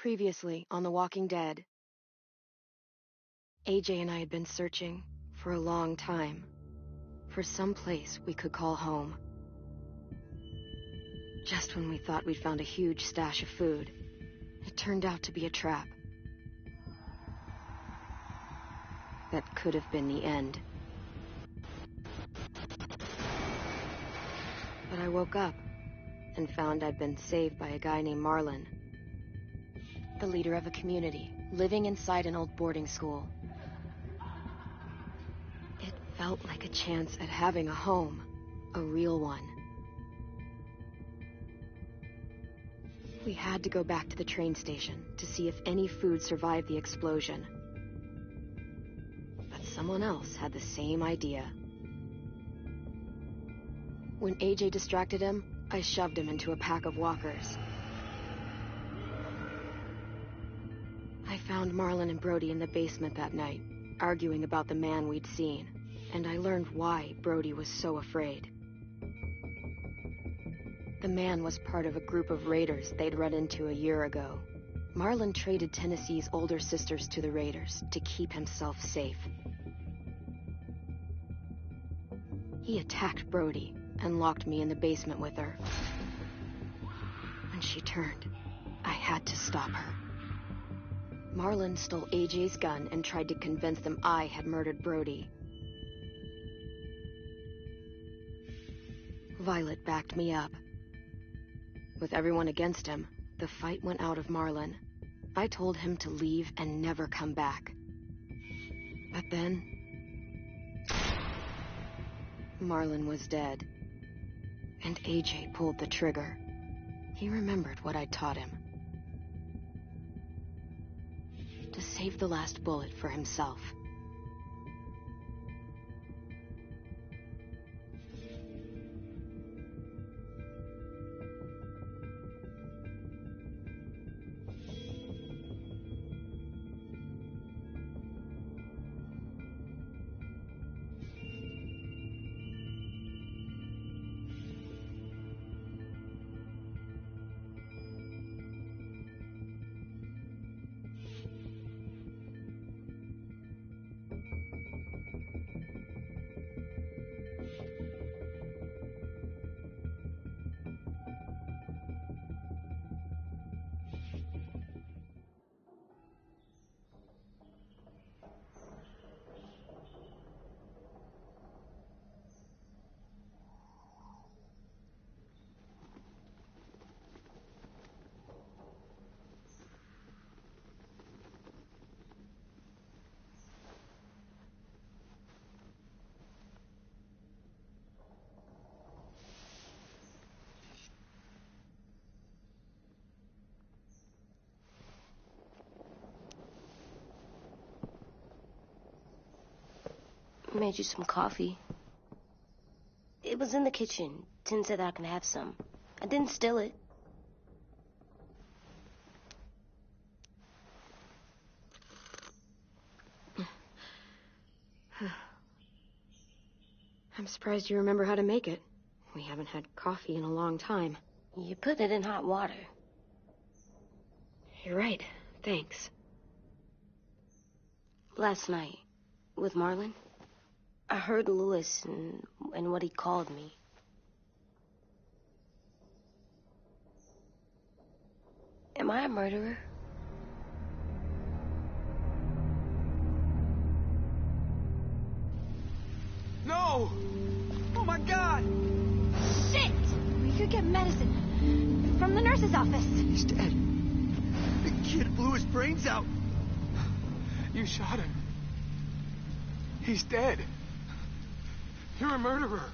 Previously on The Walking Dead. AJ and I had been searching for a long time for some place we could call home. Just when we thought we'd found a huge stash of food, it turned out to be a trap. That could have been the end. But I woke up and found I'd been saved by a guy named Marlon, the leader of a community living inside an old boarding school. It felt like a chance at having a home, a real one. We had to go back to the train station to see if any food survived the explosion. But someone else had the same idea. When AJ distracted him, I shoved him into a pack of walkers. I found Marlon and Brody in the basement that night, arguing about the man we'd seen, and I learned why Brody was so afraid. The man was part of a group of raiders they'd run into a year ago. Marlon traded Tennessee's older sisters to the raiders to keep himself safe. He attacked Brody and locked me in the basement with her. When she turned, I had to stop her. Marlon stole AJ's gun and tried to convince them I had murdered Brody. Violet backed me up. With everyone against him, the fight went out of Marlon. I told him to leave and never come back. But then, Marlon was dead, and AJ pulled the trigger. He remembered what I'd taught him. To save the last bullet for himself. Made you some coffee. It was in the kitchen. Tin said I can have some. I didn't steal it. I'm surprised you remember how to make it. We haven't had coffee in a long time. You put it in hot water. You're right. Thanks. Last night, with Marlon, I heard Lewis and what he called me. Am I a murderer? No! Oh my God! Shit! We could get medicine from the nurse's office. He's dead. The kid blew his brains out. You shot him. He's dead. You're a murderer.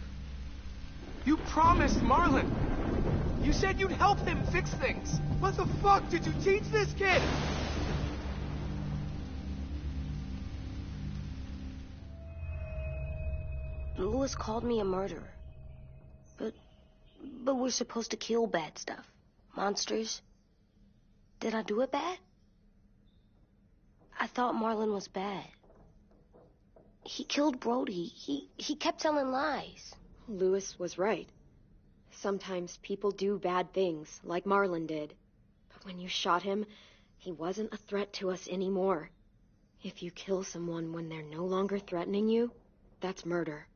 You promised Marlon. You said you'd help him fix things. What the fuck did you teach this kid? Lewis called me a murderer. But we're supposed to kill bad stuff. Monsters. Did I do it bad? I thought Marlon was bad. He killed Brody. He kept telling lies. Lewis was right. Sometimes people do bad things, like Marlon did. But when you shot him, He wasn't a threat to us anymore. If you kill someone when they're no longer threatening you, that's murder.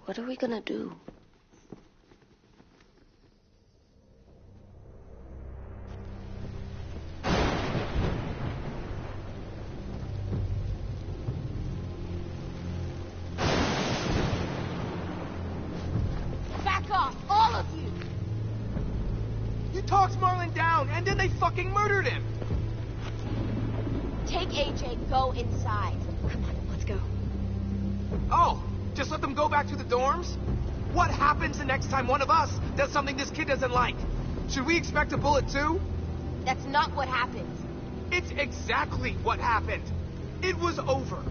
What are we gonna do? Back off, all of you! You talked Marlon down, and then they fucking murdered him! Take AJ, go inside. Come on, let's go. Oh, just let them go back to the dorms? What happens the next time one of us does something this kid doesn't like? Should we expect a bullet too? That's not what happened. It's exactly what happened. It was over.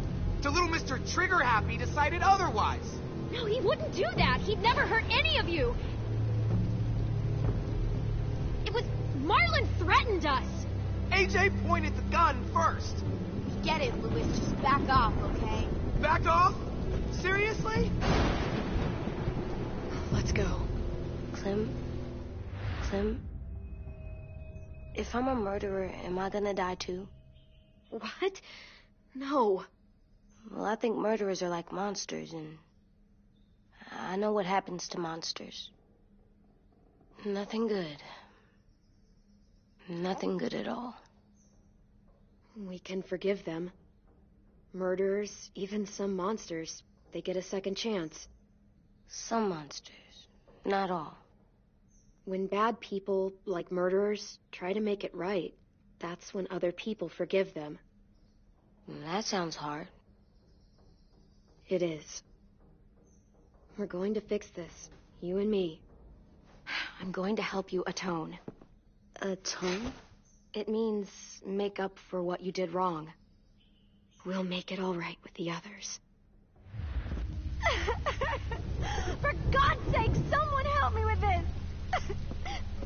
The little Mr. Trigger Happy decided otherwise. No, he wouldn't do that. He'd never hurt any of you. It was... Marlon threatened us. AJ pointed the gun first. We get it, Louis. Just back off, okay? Back off? Seriously? Let's go. Clem? If I'm a murderer, am I gonna die too? What? No. Well, I think murderers are like monsters, and I know what happens to monsters. Nothing good. Nothing good at all. We can forgive them. Murderers, even some monsters, they get a second chance. Some monsters. Not all. When bad people, like murderers, try to make it right, that's when other people forgive them. That sounds hard. It is. We're going to fix this, you and me. I'm going to help you atone. Atone? It means make up for what you did wrong. We'll make it all right with the others. For God's sake, someone help me with this!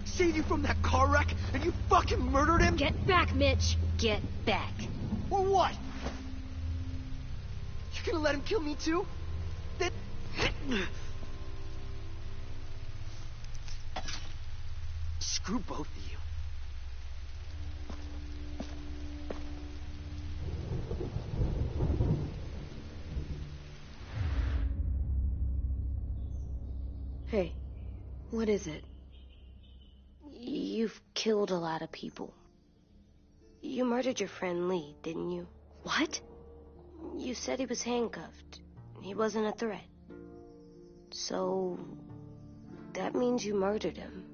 Saved you from that car wreck, and you fucking murdered him? Get back, Mitch. Get back. Or what? You're gonna let him kill me too? That... Screw both of you. Hey, what is it? You've killed a lot of people. You murdered your friend Lee, didn't you? What? You said he was handcuffed. He wasn't a threat. So, that means you murdered him.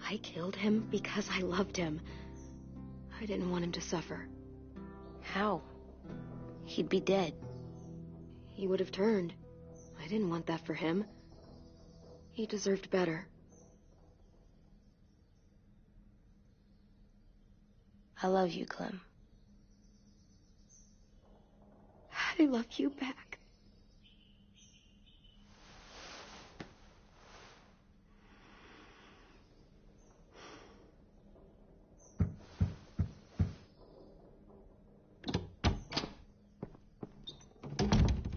I killed him because I loved him. I didn't want him to suffer. How? He'd be dead. He would have turned. I didn't want that for him. He deserved better. I love you, Clem. I love you back.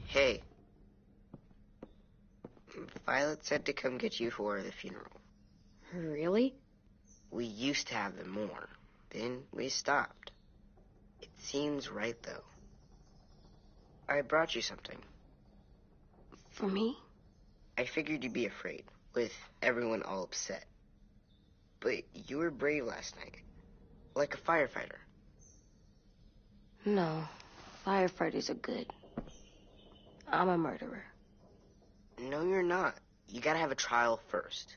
Hey. Violet said to come get you for the funeral. Really? We used to have them more. Then we stopped. It seems right, though. I brought you something. For me? I figured you'd be afraid, with everyone all upset. But you were brave last night. Like a firefighter. No. Firefighters are good. I'm a murderer. No, you're not. You gotta have a trial first.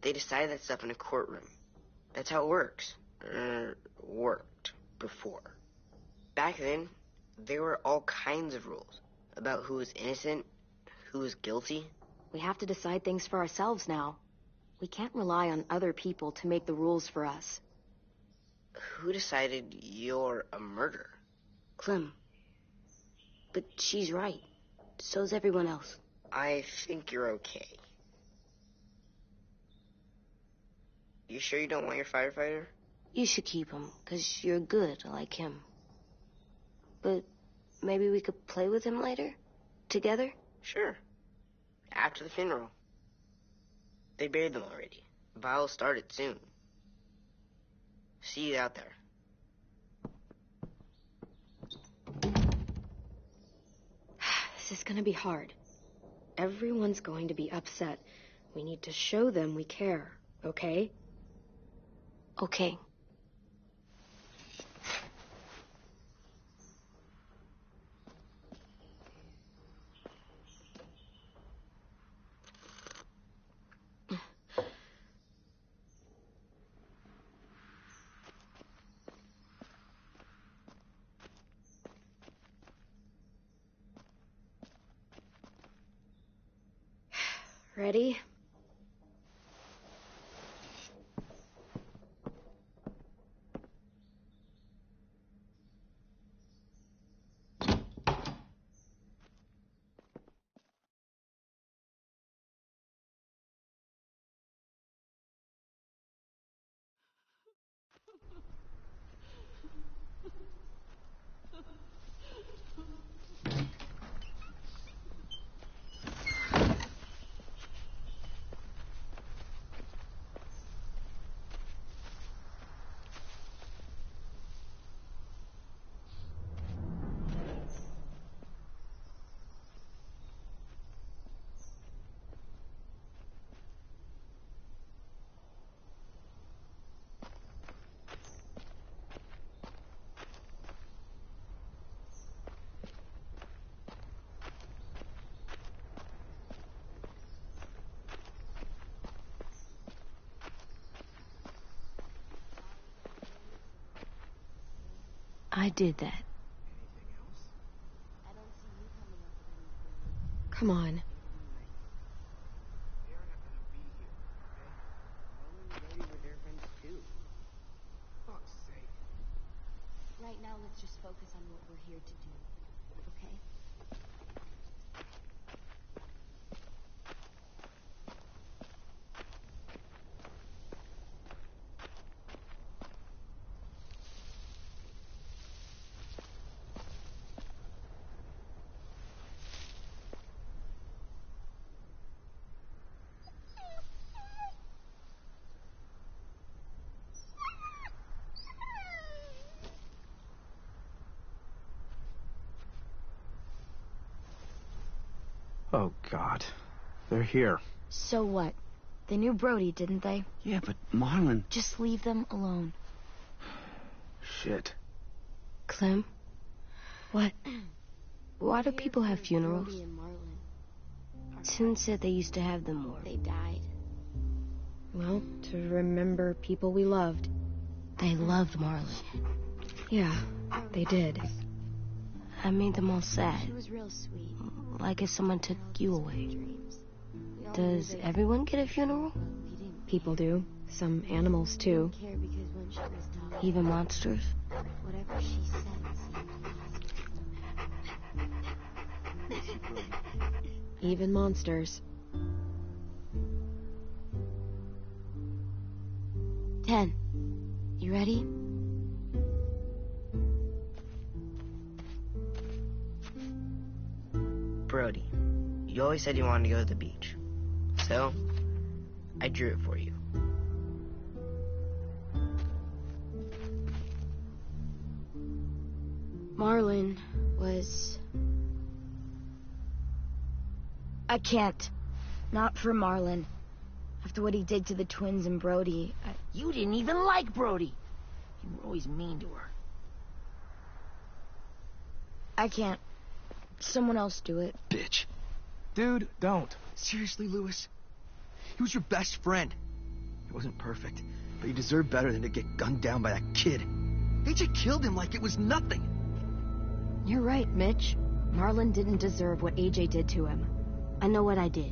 They decide that stuff in a courtroom. That's how it works. Worked before. Back then, there were all kinds of rules about who was innocent, who was guilty. We have to decide things for ourselves now. We can't rely on other people to make the rules for us. Who decided you're a murderer? Clem. But she's right. So's everyone else. I think you're okay. You sure you don't want your firefighter? You should keep him, 'cause you're good like him. But maybe we could play with him later? Together? Sure. After the funeral. They buried them already. Viol'll start it soon. See you out there. This is gonna be hard. Everyone's going to be upset. We need to show them we care, okay? Okay. Ready? I did that. Come on. Right now, let's just focus on what we're here to do, okay? Oh, God. They're here. So what? They knew Brody, didn't they? Yeah, but Marlon... Just leave them alone. Shit. Clem? What? Why do people have funerals? Brody and Marlon. Tin said they used to have them more. They died. Well, to remember people we loved. They loved Marlon. Yeah, they did. I made them all sad. She was real sweet. Like if someone took you away. Dreams. We all Does knew that everyone get a funeral? we didn't People do. Some animals, too. care because when she was tough, Even monsters? whatever she said seemed Even monsters. 10. You ready? Brody, you always said you wanted to go to the beach. So, I drew it for you. Marlon was... I can't. Not for Marlon. After what he did to the twins and Brody, You didn't even like Brody. You were always mean to her. I can't. Someone else do it. Bitch. Dude, don't. Seriously, Lewis? He was your best friend. He wasn't perfect, but he deserved better than to get gunned down by that kid. AJ killed him like it was nothing. You're right, Mitch. Marlon didn't deserve what AJ did to him. I know what I did.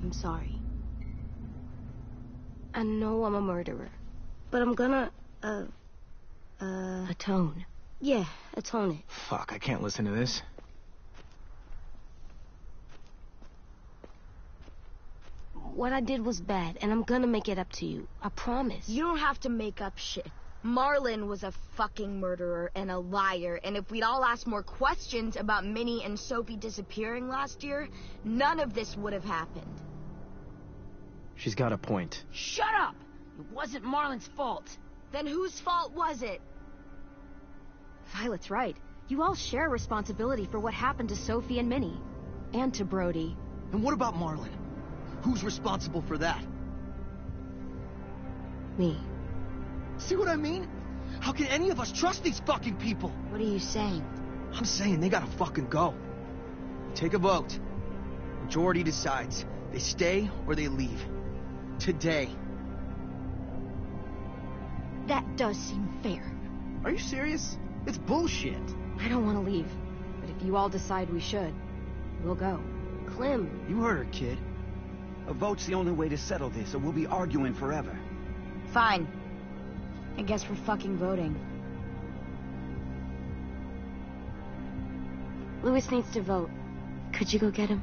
I'm sorry. I know I'm a murderer. But I'm gonna, Atone. yeah, atone it. Fuck, I can't listen to this. What I did was bad, and I'm gonna make it up to you. I promise. You don't have to make up shit. Marlon was a fucking murderer and a liar, and if we'd all asked more questions about Minnie and Sophie disappearing last year, none of this would have happened. She's got a point. Shut up! It wasn't Marlon's fault. Then whose fault was it? Violet's right. You all share responsibility for what happened to Sophie and Minnie. And to Brody. And what about Marlon? Who's responsible for that? Me. See what I mean? How can any of us trust these fucking people? What are you saying? I'm saying they gotta fucking go. Take a vote. Majority decides. They stay or they leave. Today. That does seem fair. Are you serious? It's bullshit. I don't want to leave. But if you all decide we should, we'll go. Clem, You heard her, kid. A vote's the only way to settle this, or we'll be arguing forever. Fine. I guess we're fucking voting. Louis needs to vote. Could you go get him?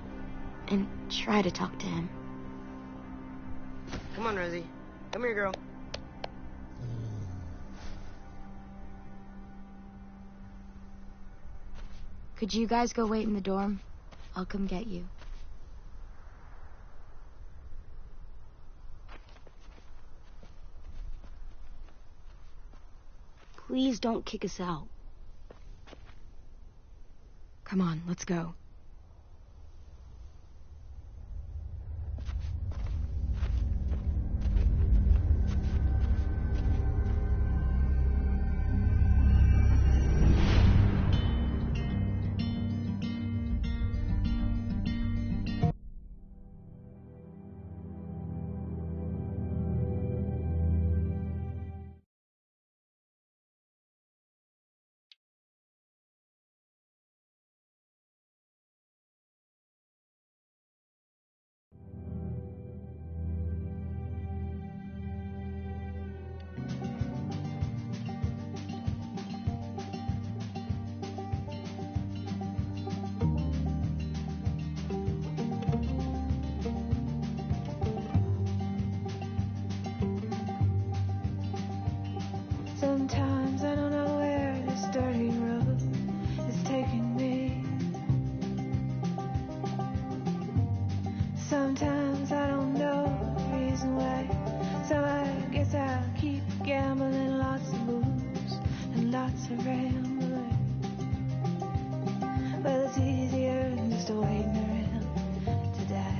And try to talk to him. Come on, Rosie. Come here, girl. Could you guys go wait in the dorm? I'll come get you. Please don't kick us out. Come on, let's go. Sometimes I don't know where this dirty road is taking me. Sometimes I don't know the reason why. So I guess I'll keep gambling, lots of moves and lots of rambling. Well, it's easier than just waiting around to die.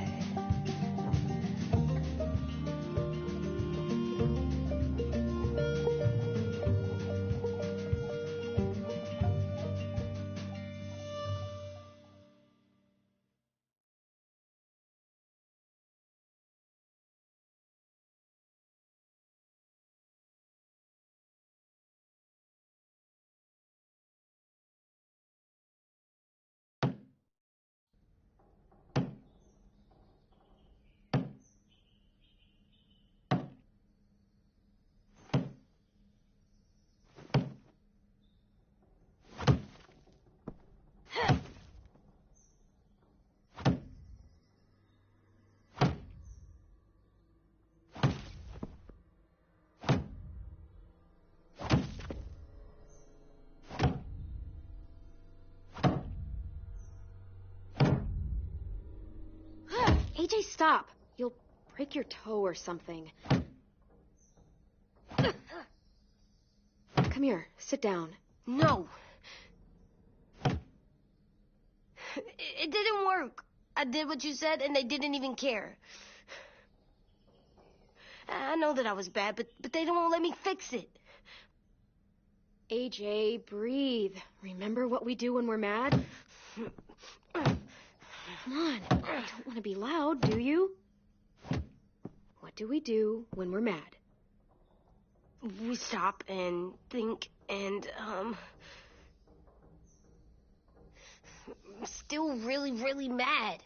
AJ, stop. You'll break your toe or something. Come here, sit down. No. It didn't work. I did what you said, and they didn't even care. I know that I was bad, but they don't let me fix it. AJ, breathe. Remember what we do when we're mad? Come on, you don't want to be loud, do you? What do we do when we're mad? We stop and think and, I'm still really, really mad.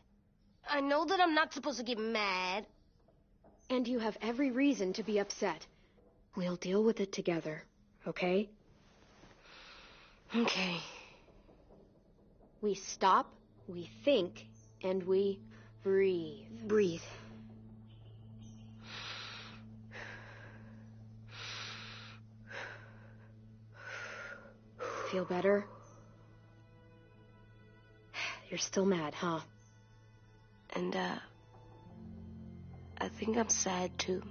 I know that I'm not supposed to get mad. And you have every reason to be upset. We'll deal with it together, okay? Okay. We stop, we think, and we breathe. Breathe. Feel better? You're still mad, huh? And, I think I'm sad, too.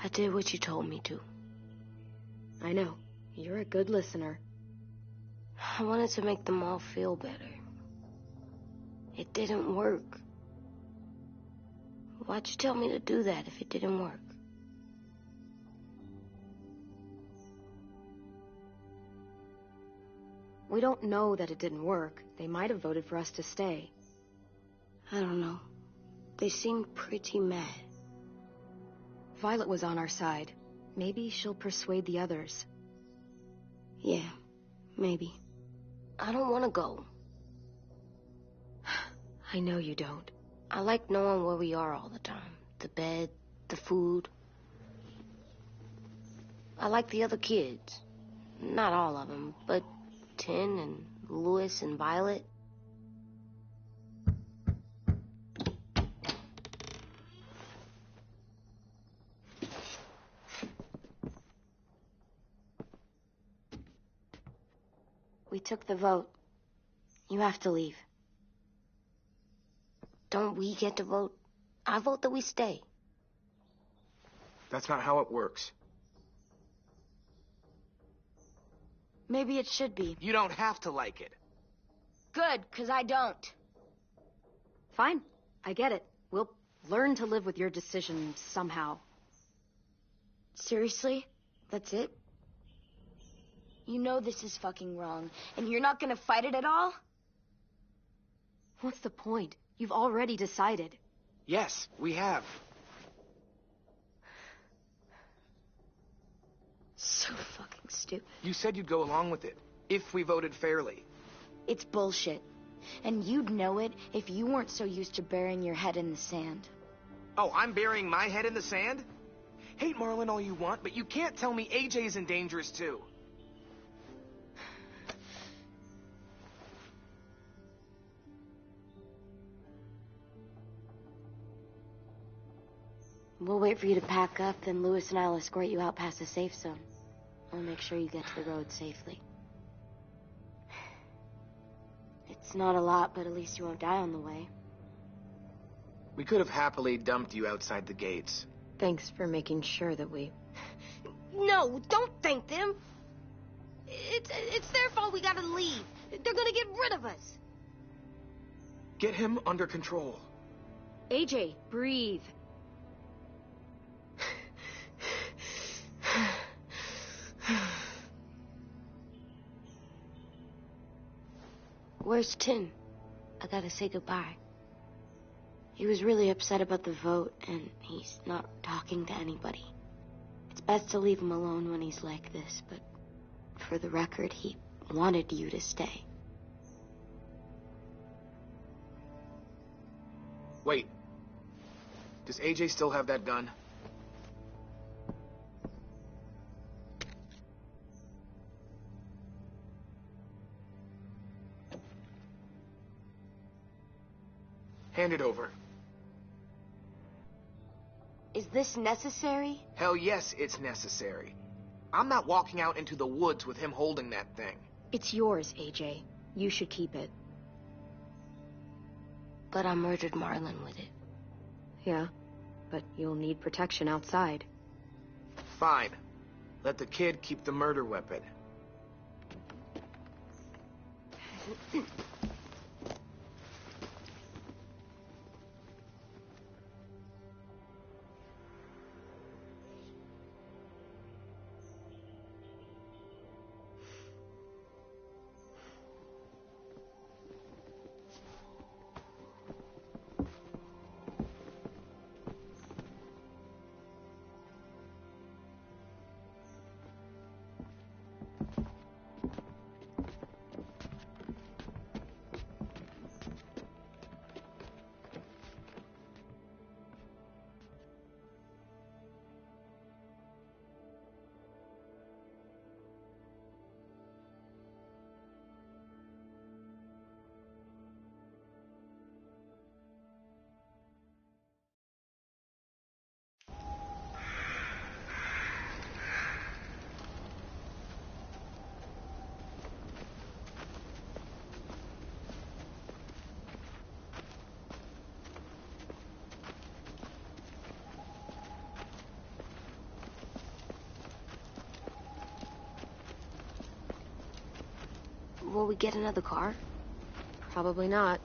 I did what you told me to. I know. You're a good listener. I wanted to make them all feel better. It didn't work. Why'd you tell me to do that if it didn't work? We don't know that it didn't work. They might have voted for us to stay. I don't know. They seemed pretty mad. Violet was on our side. Maybe she'll persuade the others. Yeah, maybe. I don't want to go. I know you don't. I like knowing where we are all the time. The bed, the food. I like the other kids. Not all of them, but Tin and Louis and Violet. We took the vote. You have to leave. Don't we get to vote? I vote that we stay. That's not how it works. Maybe it should be. You don't have to like it. Good, 'cause I don't. Fine. I get it. We'll learn to live with your decision somehow. Seriously? That's it? You know this is fucking wrong, and you're not gonna fight it at all? What's the point? You've already decided. Yes, we have. So fucking stupid. You said you'd go along with it, if we voted fairly. It's bullshit. And you'd know it if you weren't so used to burying your head in the sand. Oh, I'm burying my head in the sand? Hate Marlon all you want, but you can't tell me AJ's in dangerous too. We'll wait for you to pack up, then Louis and I'll escort you out past the safe zone. We'll make sure you get to the road safely. It's not a lot, but at least you won't die on the way. We could have happily dumped you outside the gates. Thanks for making sure that we... No, don't thank them. It's their fault we gotta leave. They're gonna get rid of us. Get him under control. AJ, breathe. Where's Tin? I gotta say goodbye. He was really upset about the vote, and he's not talking to anybody. It's best to leave him alone when he's like this, but for the record, he wanted you to stay. Wait. Does AJ still have that gun? Hand it over. Is this necessary? Hell yes, it's necessary. I'm not walking out into the woods with him holding that thing. It's yours, AJ. You should keep it. But I murdered Marlon with it. Yeah, but you'll need protection outside. Fine. Let the kid keep the murder weapon. Will we get another car? Probably not.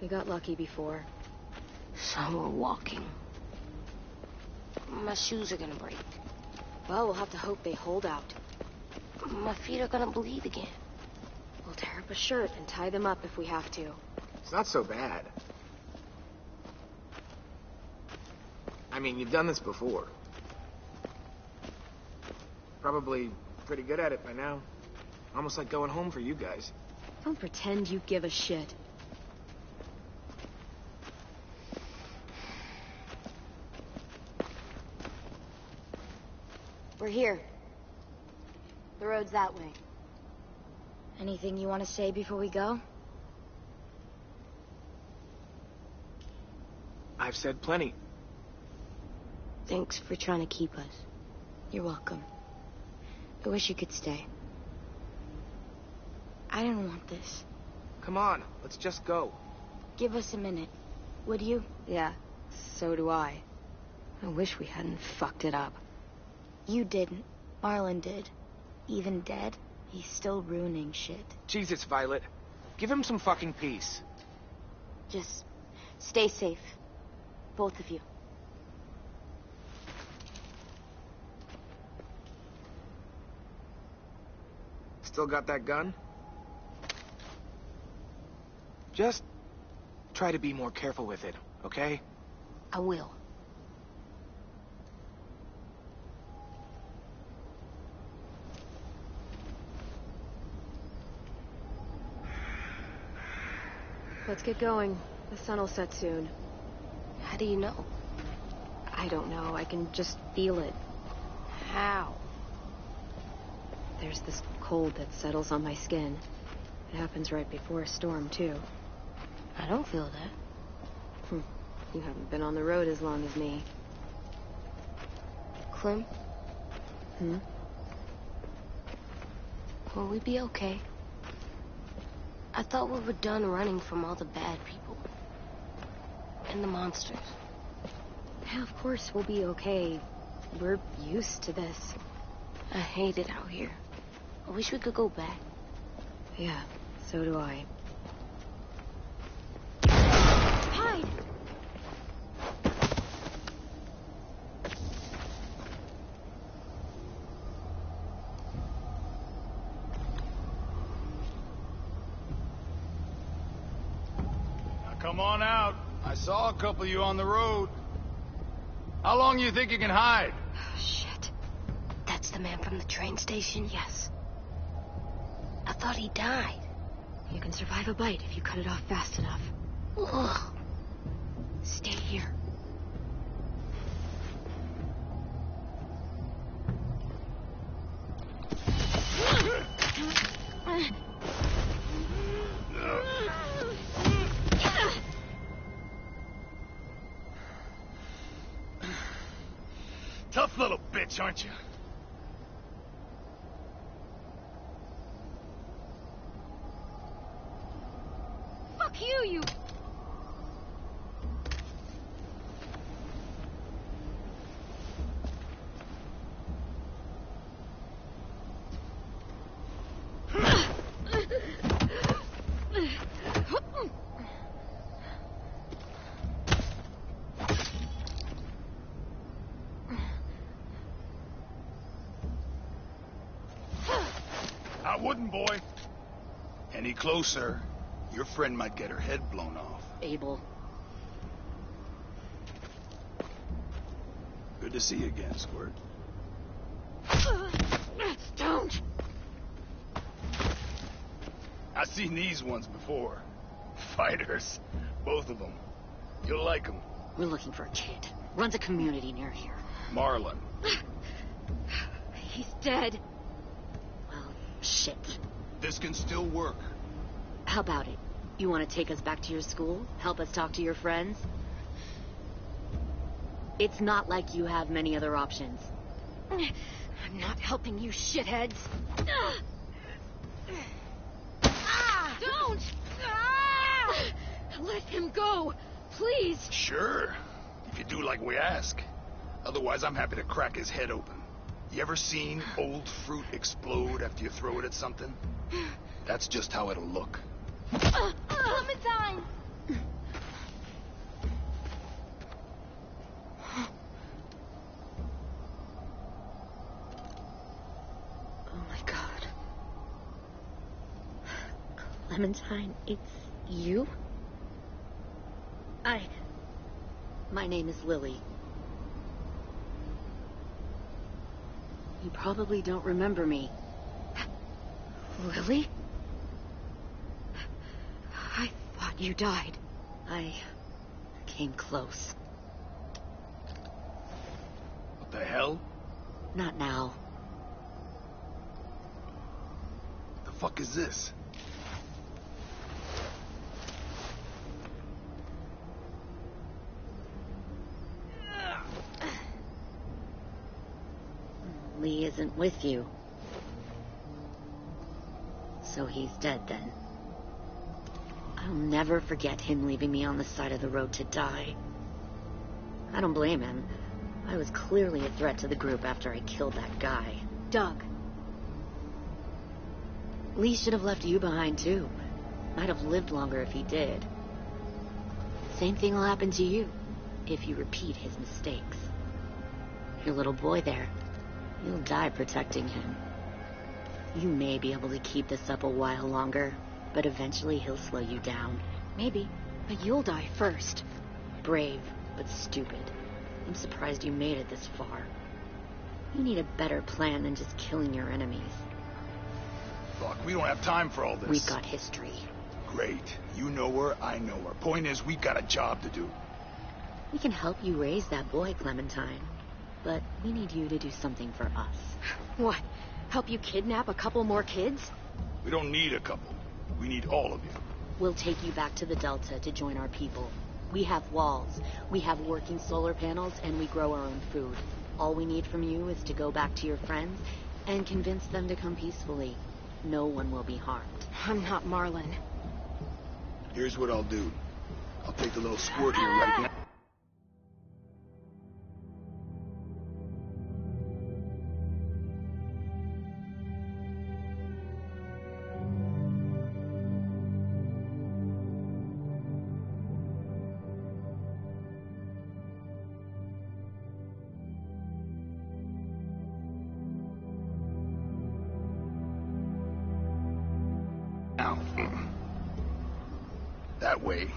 We got lucky before. So we're walking. My shoes are gonna break. Well, we'll have to hope they hold out. My feet are gonna bleed again. We'll tear up a shirt and tie them up if we have to. It's not so bad. I mean, you've done this before. Probably pretty good at it by now. Almost like going home for you guys. Don't pretend you give a shit. We're here. The road's that way. Anything you want to say before we go? I've said plenty. Thanks for trying to keep us. You're welcome. I wish you could stay. I didn't want this. Come on, let's just go. Give us a minute, would you? Yeah, so do I. I wish we hadn't fucked it up. You didn't. Marlon did. Even dead, he's still ruining shit. Jesus, Violet. Give him some fucking peace. Just stay safe. Both of you. Still got that gun? Just try to be more careful with it, okay? I will. Let's get going. The sun will set soon. How do you know? I don't know. I can just feel it. How? There's this cold that settles on my skin. It happens right before a storm, too. I don't feel that. You haven't been on the road as long as me. Clem? Will we be okay? I thought we were done running from all the bad people. And the monsters. Yeah, of course we'll be okay. We're used to this. I hate it out here. I wish we could go back. Yeah, so do I. Hide! Come on out. I saw a couple of you on the road. How long you think you can hide? Oh, shit. That's the man from the train station? Yes. I thought he died. You can survive a bite if you cut it off fast enough. Ugh. Stay here. Tough little bitch, aren't you? Fuck you, you... I wouldn't, boy. Any closer, your friend might get her head blown off. Abel. Good to see you again, Squirt. Don't! I've seen these ones before. Fighters. Both of them. You'll like them. We're looking for a kid. Runs a community near here. Marlon. He's dead. Well, shit. This can still work. How about it? You want to take us back to your school? Help us talk to your friends? It's not like you have many other options. I'm not helping you shitheads. Don't! Let him go, please. Sure. If you do like we ask. Otherwise, I'm happy to crack his head open. You ever seen old fruit explode after you throw it at something? That's just how it'll look. Clementine! Oh my God. Clementine, it's you? My name is Lily. You probably don't remember me. Lily? I thought you died. I came close. What the hell? Not now. The fuck is this? Lee isn't with you. So he's dead then. I'll never forget him leaving me on the side of the road to die. I don't blame him. I was clearly a threat to the group after I killed that guy. Doug. Lee should have left you behind too. Might have lived longer if he did. Same thing will happen to you if you repeat his mistakes. Your little boy there, you'll die protecting him. You may be able to keep this up a while longer, but eventually he'll slow you down. Maybe, but you'll die first. Brave, but stupid. I'm surprised you made it this far. You need a better plan than just killing your enemies. Fuck, we don't have time for all this. We've got history. Great. You know her, I know her. Point is, we got a job to do. We can help you raise that boy, Clementine. But we need you to do something for us. What? Help you kidnap a couple more kids? We don't need a couple. We need all of you. We'll take you back to the Delta to join our people. We have walls, we have working solar panels, and we grow our own food. All we need from you is to go back to your friends and convince them to come peacefully. No one will be harmed. I'm not Marlon. Here's what I'll do. I'll take the little squirt here right now. That way,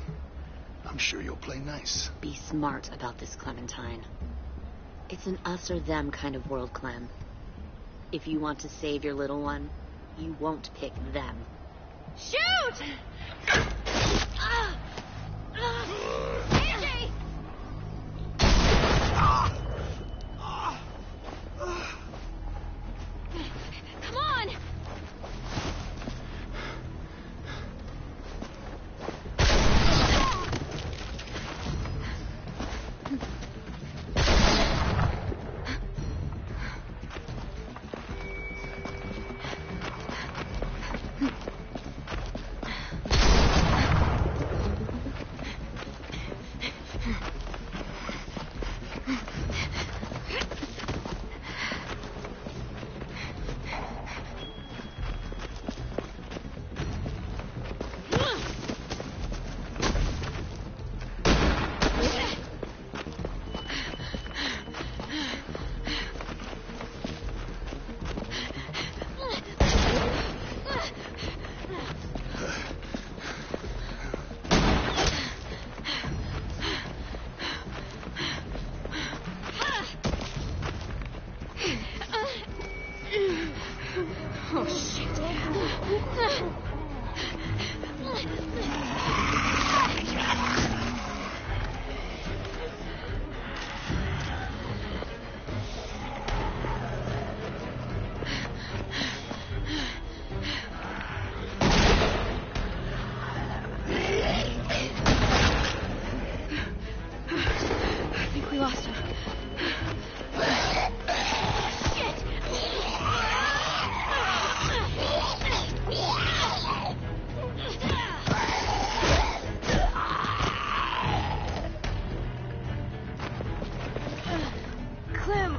I'm sure you'll play nice. Be smart about this, Clementine. It's an us or them kind of world, Clem. If you want to save your little one, you won't pick them. Shoot! Angie! Come on! Oh, shit. I think we lost him. Clem.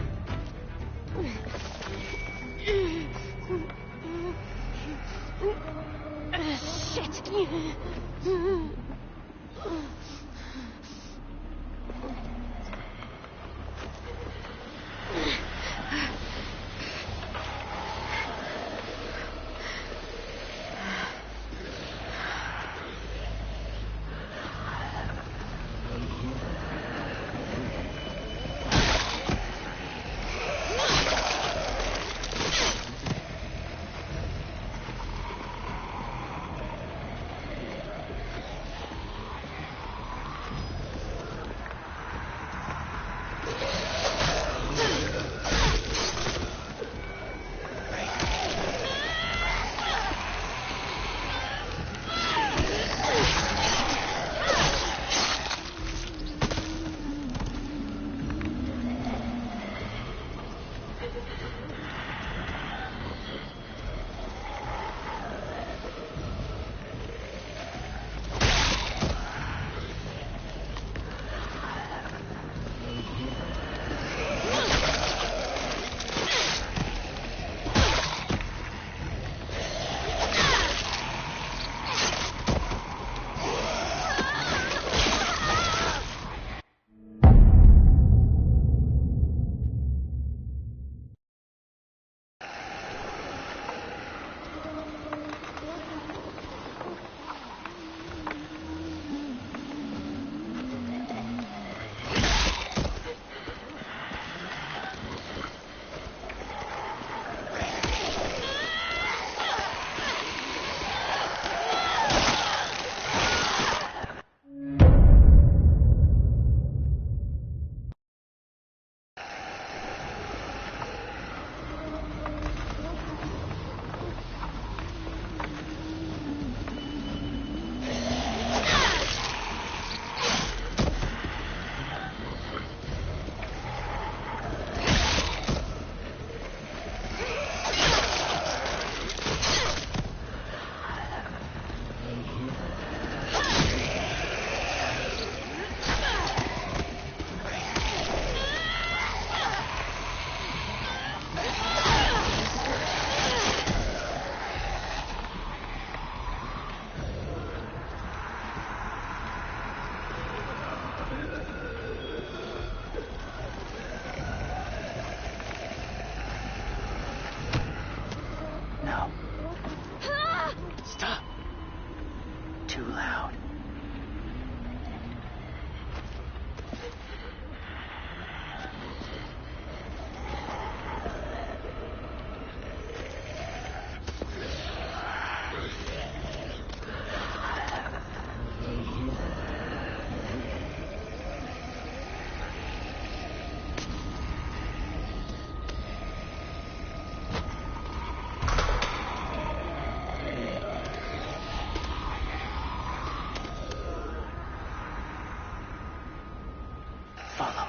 follow.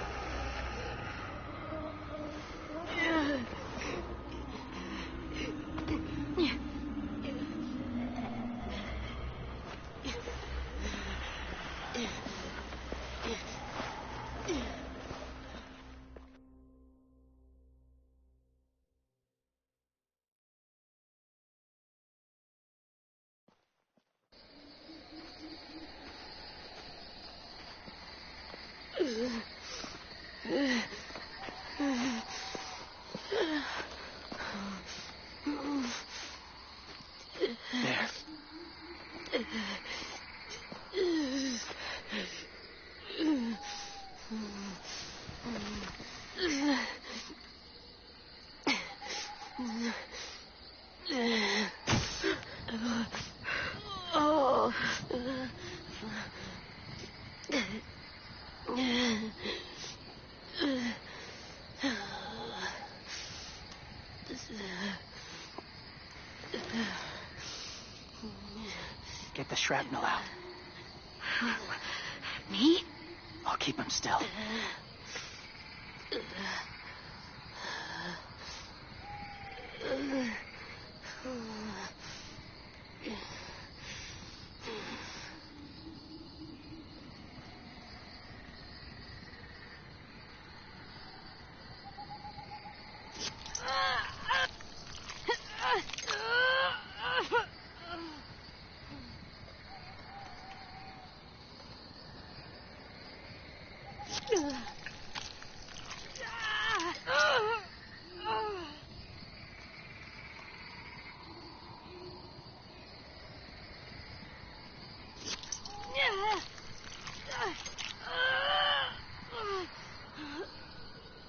Get the shrapnel out. Me? I'll keep him still.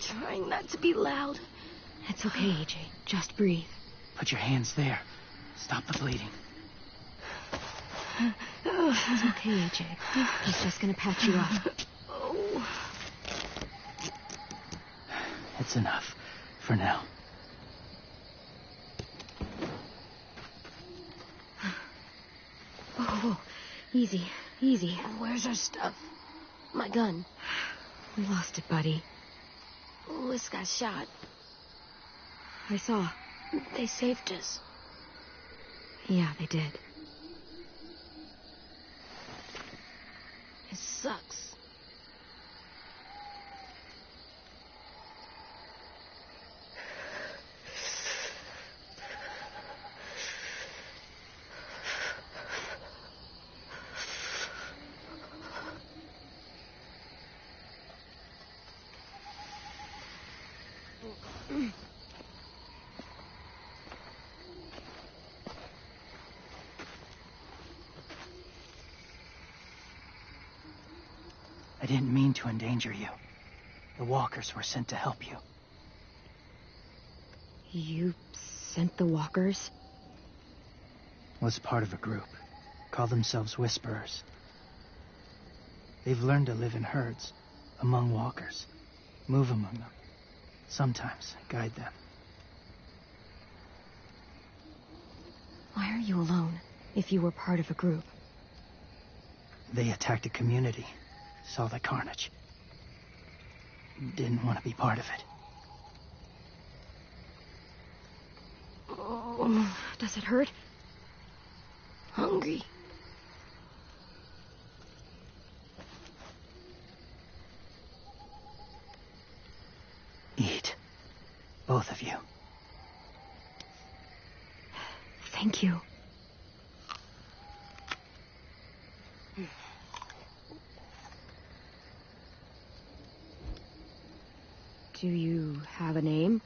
Trying not to be loud. It's okay, AJ. Just breathe. Put your hands there. Stop the bleeding. It's okay, AJ. He's just gonna patch you up. Oh. It's enough. For now. Oh, easy, easy. Where's our stuff? My gun. We lost it, buddy. Lewis got shot. I saw. They saved us. Yeah, they did. It sucks. I didn't mean to endanger you. The walkers were sent to help you. You sent the walkers? Was part of a group. Call themselves Whisperers. They've learned to live in herds, among walkers. Move among them. Sometimes guide them. Why are you alone, if you were part of a group? They attacked a community. Saw the carnage. Didn't want to be part of it. Oh, does it hurt? Hungry. Eat. Both of you. Thank you. Do you have a name?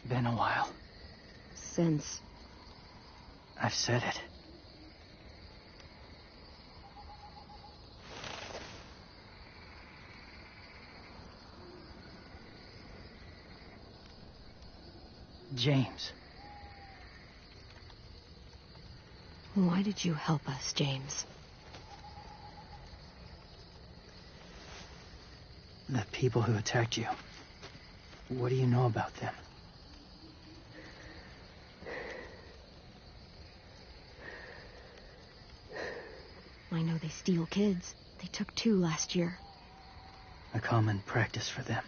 Been a while. Since... I've said it. James. Why did you help us, James? The people who attacked you. What do you know about them? I know they steal kids. They took 2 last year. a common practice for them.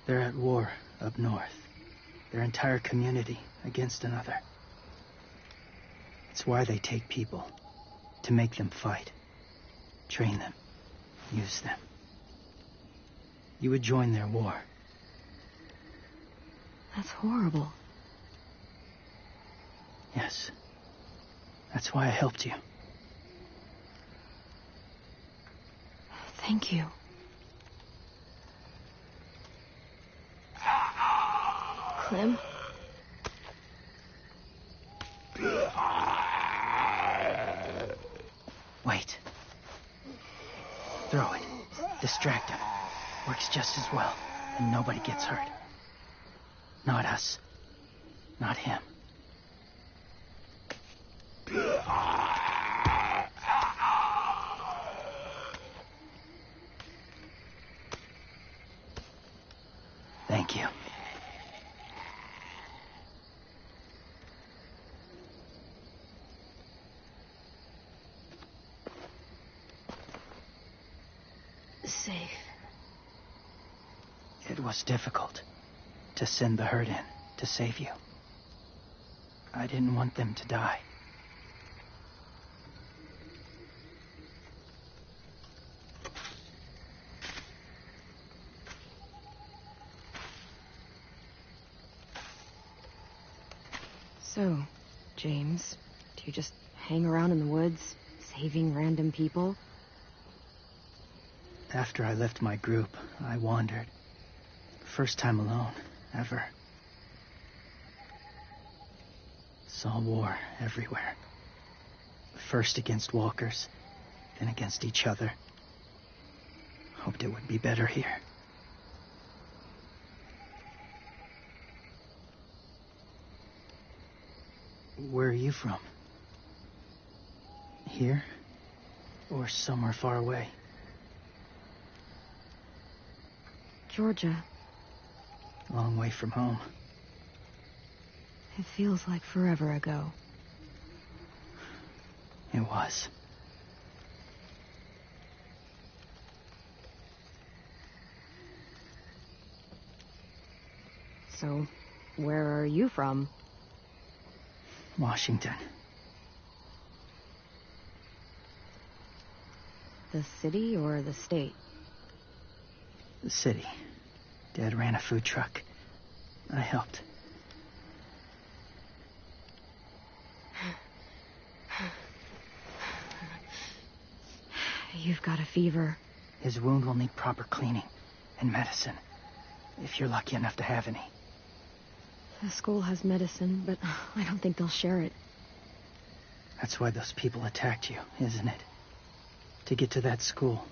They're at war up north, their entire community against another. It's why they take people, to make them fight, train them, use them. You would join their war. That's horrible. Yes. That's why I helped you. Thank you. Clem? Wait. Throw it. Distract him. Works just as well, and nobody gets hurt. Not us. Not him. Thank you. Safe. It was difficult to send the herd in to save you. I didn't want them to die. So, James, do you just hang around in the woods, saving random people? After I left my group, I wandered. First time alone, ever. Saw war everywhere. First against walkers, then against each other. Hoped it would be better here. Where are you from? Here? Or somewhere far away? Georgia. Long way from home. It feels like forever ago. It was. So, where are you from? Washington. The city or the state? The city. Dad ran a food truck. I helped. You've got a fever. His wound will need proper cleaning and medicine, if you're lucky enough to have any. The school has medicine, but I don't think they'll share it. That's why those people attacked you, isn't it? To get to that school.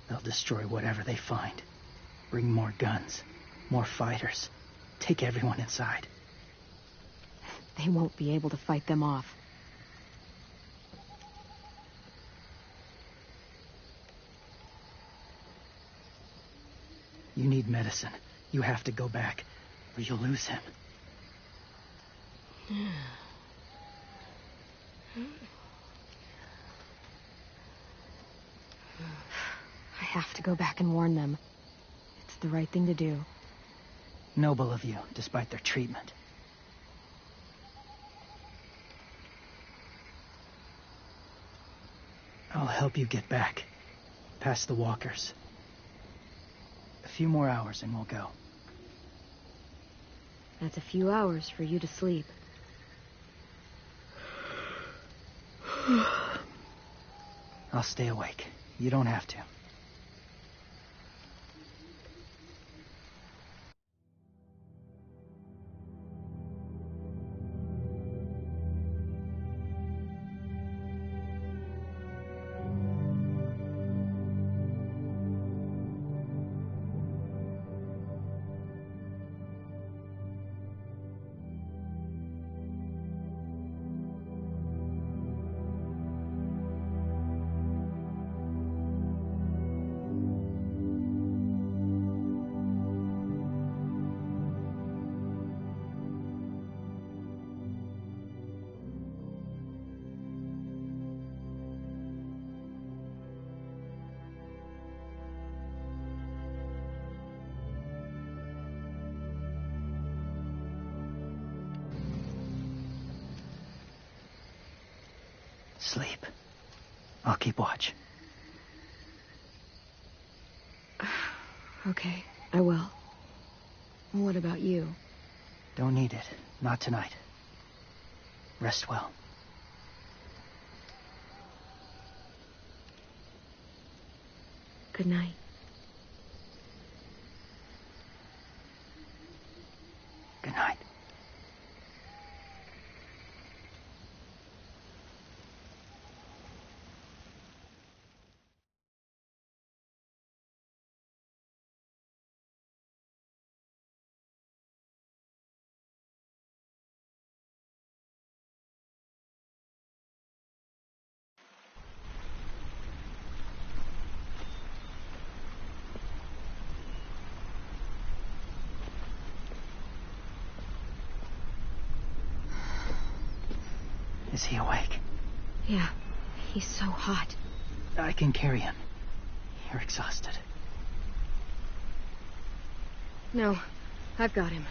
They'll destroy whatever they find. Bring more guns, more fighters. Take everyone inside. They won't be able to fight them off. You need medicine. You have to go back, or you'll lose him. I have to go back and warn them. It's the right thing to do. Noble of you, despite their treatment. I'll help you get back, past the walkers. A few more hours and we'll go. That's a few hours for you to sleep. I'll stay awake. You don't have to. sleep. I'll keep watch. Okay, I will. What about you? Don't need it. Not tonight. Rest well. Good night. Good night. Is he awake? Yeah, he's so hot. I can carry him. You're exhausted. No, I've got him.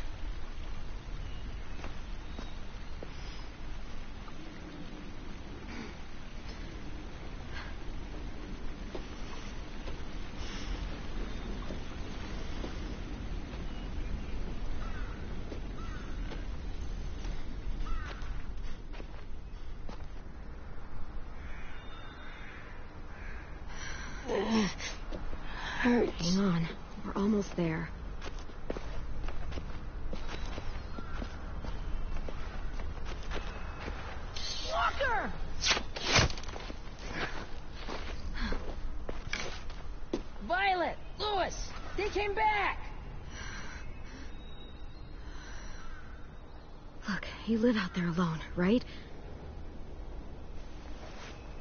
Hurts. Hang on, we're almost there. Walker! Violet! Lewis! They came back! Look, you live out there alone, right?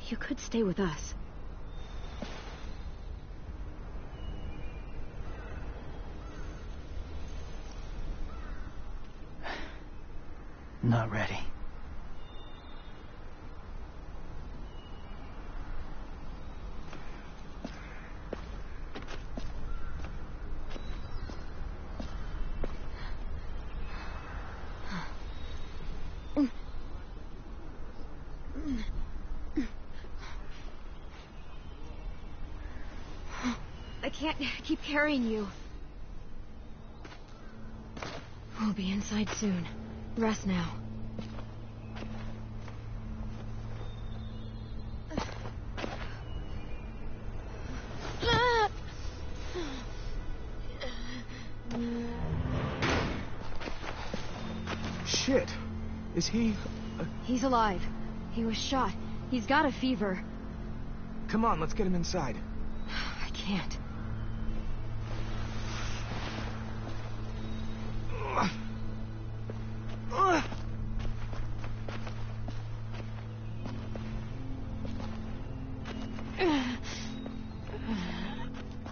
You could stay with us. Not ready. I can't keep carrying you. We'll be inside soon. Rest now. Shit. Is he... He's alive. He was shot. He's got a fever. Come on, let's get him inside. I can't.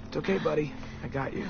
It's okay, buddy. I got you.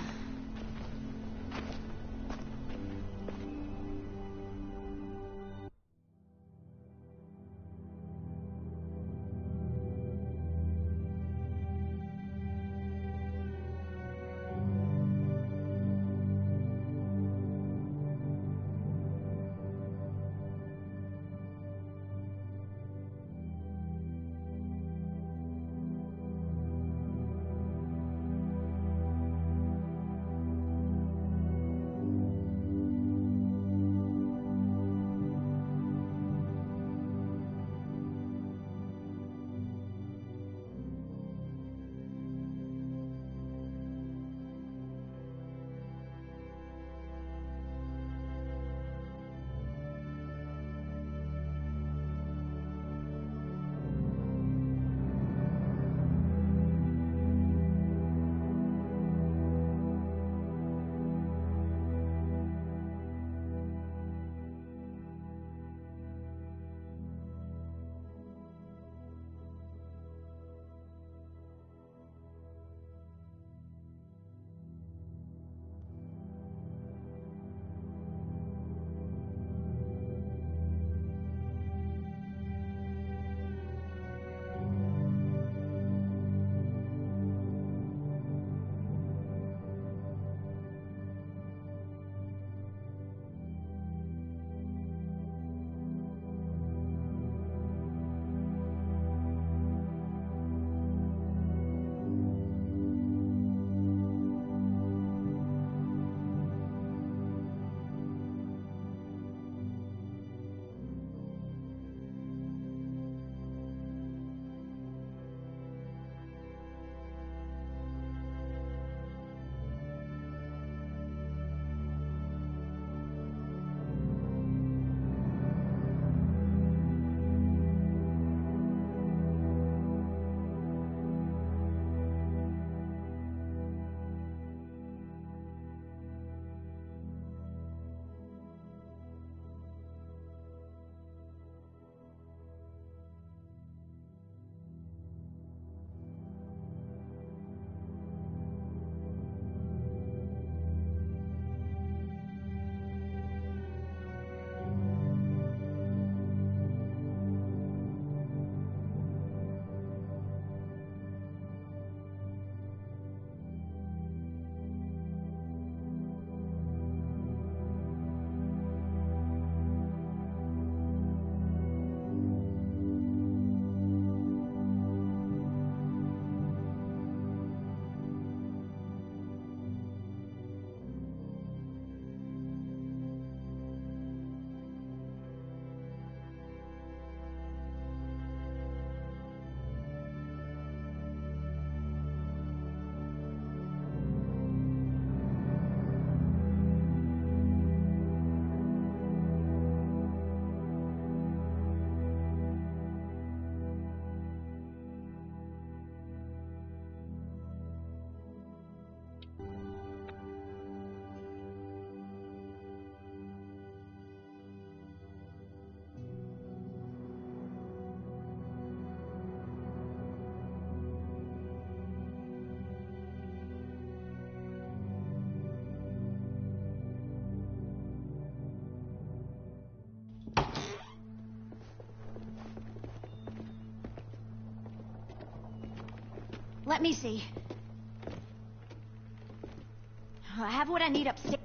Let me see. I have what I need upstairs.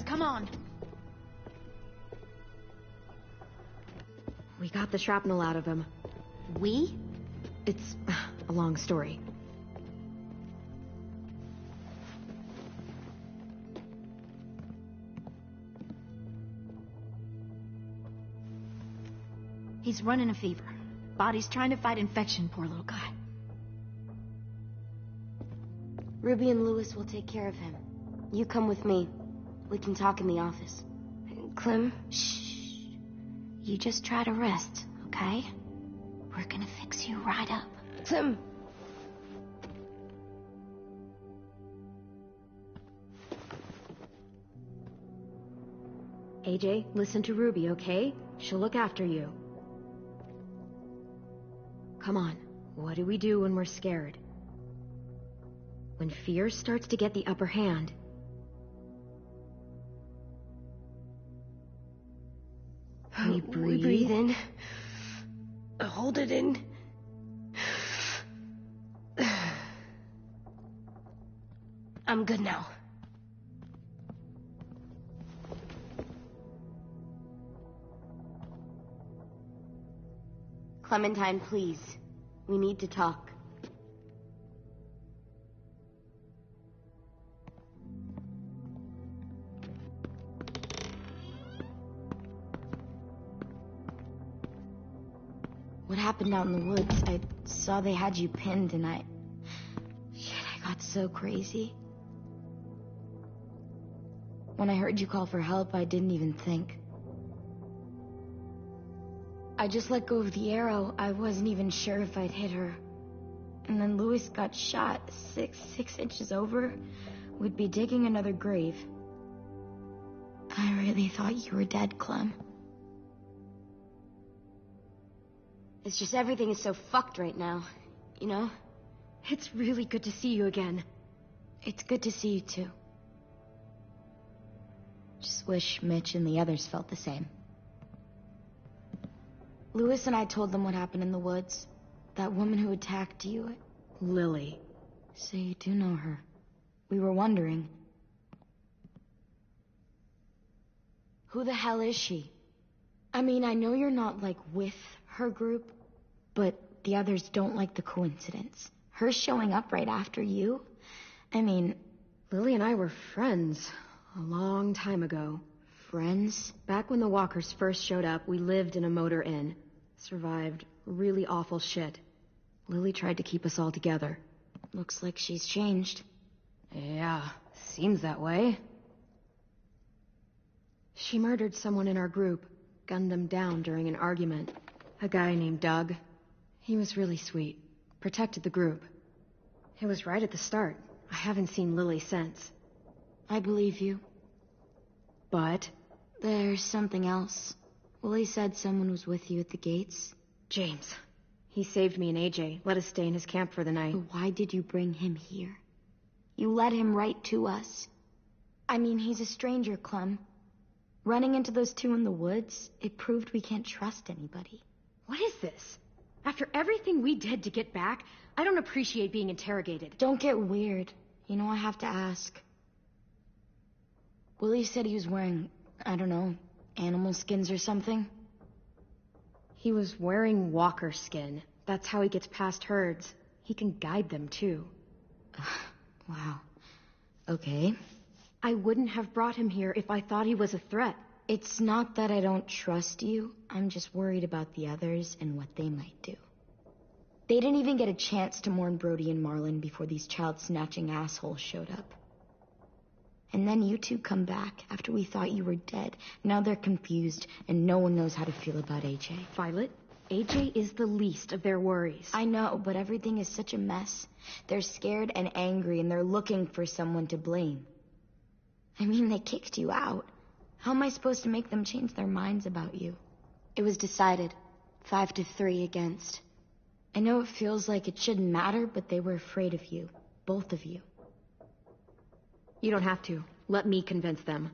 Come on. We got the shrapnel out of him. We? It's a long story. He's running a fever. Body's trying to fight infection, poor little guy. Ruby and Lewis will take care of him. You come with me. We can talk in the office. Clem? Shh. You just try to rest, okay? We're gonna fix you right up. Clem! AJ, listen to Ruby, okay? She'll look after you. Come on, what do we do when we're scared? When fear starts to get the upper hand. We breathe in. Hold it in. I'm good now. Clementine, please. We need to talk. What happened out in the woods? I saw they had you pinned and I got so crazy. When I heard you call for help, I didn't even think. I just let go of the arrow. I wasn't even sure if I'd hit her. And then Lewis got shot 6 inches over. We'd be digging another grave. I really thought you were dead, Clem. It's just everything is so fucked right now, you know? It's really good to see you again. It's good to see you too. Just wish Mitch and the others felt the same. Lewis and I told them what happened in the woods. That woman who attacked you. Lily. So you do know her. We were wondering. Who the hell is she? I mean, I know you're not, like, with her group, but the others don't like the coincidence. Her showing up right after you? I mean... Lily and I were friends a long time ago. Friends? Back when the walkers first showed up, we lived in a motor inn. Survived really awful shit. Lily tried to keep us all together. Looks like she's changed. Yeah, seems that way. She murdered someone in our group, gunned them down during an argument. A guy named Doug. He was really sweet. Protected the group. It was right at the start. I haven't seen Lily since. I believe you. But? There's something else. Willie said someone was with you at the gates. James. He saved me and AJ, let us stay in his camp for the night. But why did you bring him here? You led him right to us. I mean, he's a stranger, Clem. Running into those two in the woods, it proved we can't trust anybody. What is this? After everything we did to get back, I don't appreciate being interrogated. Don't get weird. You know, I have to ask. Willie said he was wearing, I don't know, animal skins or something. He was wearing walker skin. That's how he gets past herds. He can guide them, too. Wow. Okay. I wouldn't have brought him here if I thought he was a threat. It's not that I don't trust you. I'm just worried about the others and what they might do. They didn't even get a chance to mourn Brody and Marlon before these child-snatching assholes showed up. And then you two come back after we thought you were dead. Now they're confused, and no one knows how to feel about AJ. Violet, AJ is the least of their worries. I know, but everything is such a mess. They're scared and angry, and they're looking for someone to blame. I mean, they kicked you out. How am I supposed to make them change their minds about you? It was decided. 5-3 against. I know it feels like it shouldn't matter, but they were afraid of you. Both of you. You don't have to. Let me convince them.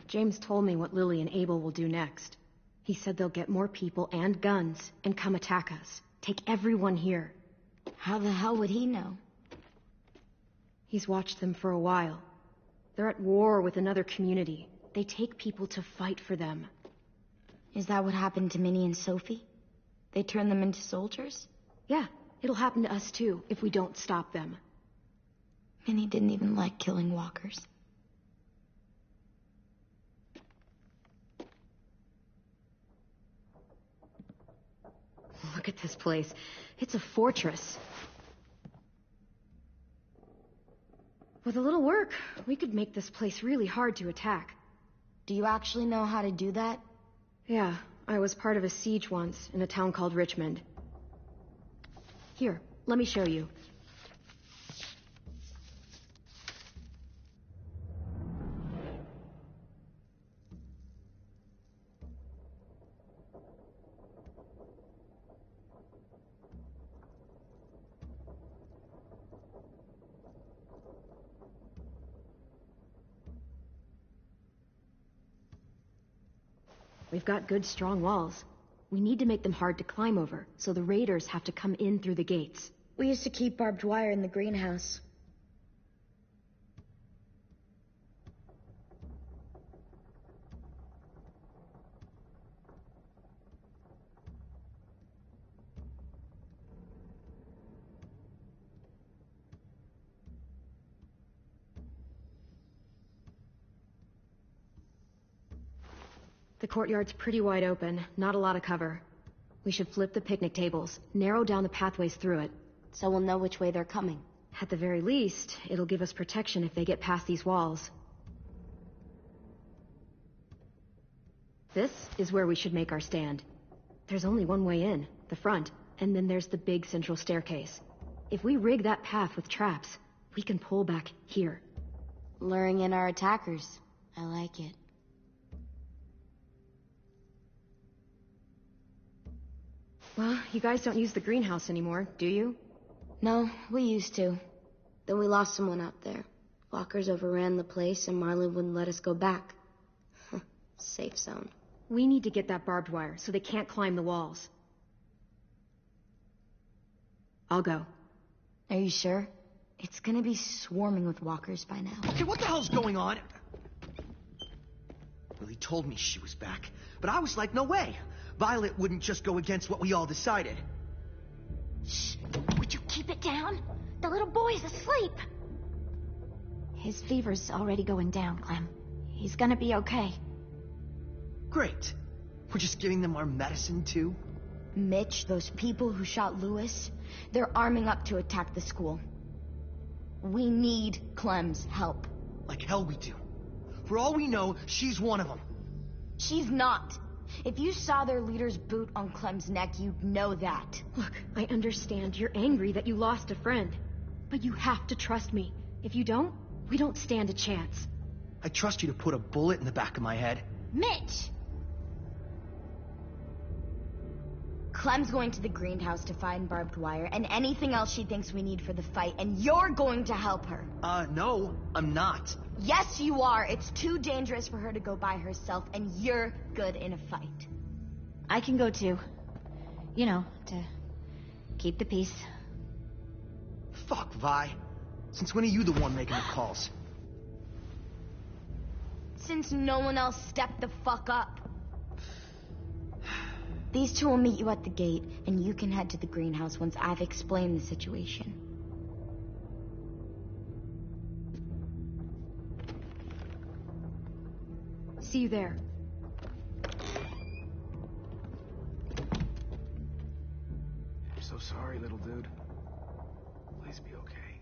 James told me what Lily and Abel will do next. He said they'll get more people and guns and come attack us. Take everyone here. How the hell would he know? He's watched them for a while. They're at war with another community. They take people to fight for them. Is that what happened to Minnie and Sophie? They turned them into soldiers? Yeah, it'll happen to us too, if we don't stop them. Minnie didn't even like killing walkers. Look Look at this place. It's a fortress. With a little work, we could make this place really hard to attack. Do you actually know how to do that? Yeah, I was part of a siege once in a town called Richmond. Here, let me show you. We've got good, strong walls. We need to make them hard to climb over, so the raiders have to come in through the gates. We used to keep barbed wire in the greenhouse. The courtyard's pretty wide open, not a lot of cover. We should flip the picnic tables, narrow down the pathways through it. So we'll know which way they're coming. At the very least, it'll give us protection if they get past these walls. This is where we should make our stand. There's only one way in, the front, and then there's the big central staircase. If we rig that path with traps, we can pull back here. Luring in our attackers. I like it. Well, you guys don't use the greenhouse anymore, do you? No, we used to. Then we lost someone out there. Walkers overran the place and Marlon wouldn't let us go back. Safe zone. We need to get that barbed wire so they can't climb the walls. I'll go. Are you sure? It's gonna be swarming with walkers by now. Okay, what the hell's going on? Well, he told me she was back, but I was like, no way. Violet wouldn't just go against what we all decided. Shh! Would you keep it down? The little boy's asleep. His fever's already going down, Clem. He's gonna be okay. Great. We're just giving them our medicine, too? Mitch, those people who shot Lewis, they're arming up to attack the school. We need Clem's help. Like hell we do. For all we know, she's one of them. She's not. If you saw their leader's boot on Clem's neck, you'd know that. Look, I understand you're angry that you lost a friend. But you have to trust me. If you don't, we don't stand a chance. I trust you to put a bullet in the back of my head. Mitch! Clem's going to the greenhouse to find barbed wire and anything else she thinks we need for the fight, and you're going to help her. No, I'm not. Yes, you are. It's too dangerous for her to go by herself, and you're good in a fight. I can go too. You know, to keep the peace. Fuck, Vi. Since when are you the one making the calls? Since no one else stepped the fuck up. These two will meet you at the gate, and you can head to the greenhouse once I've explained the situation. See you there. I'm so sorry, little dude. Please be okay.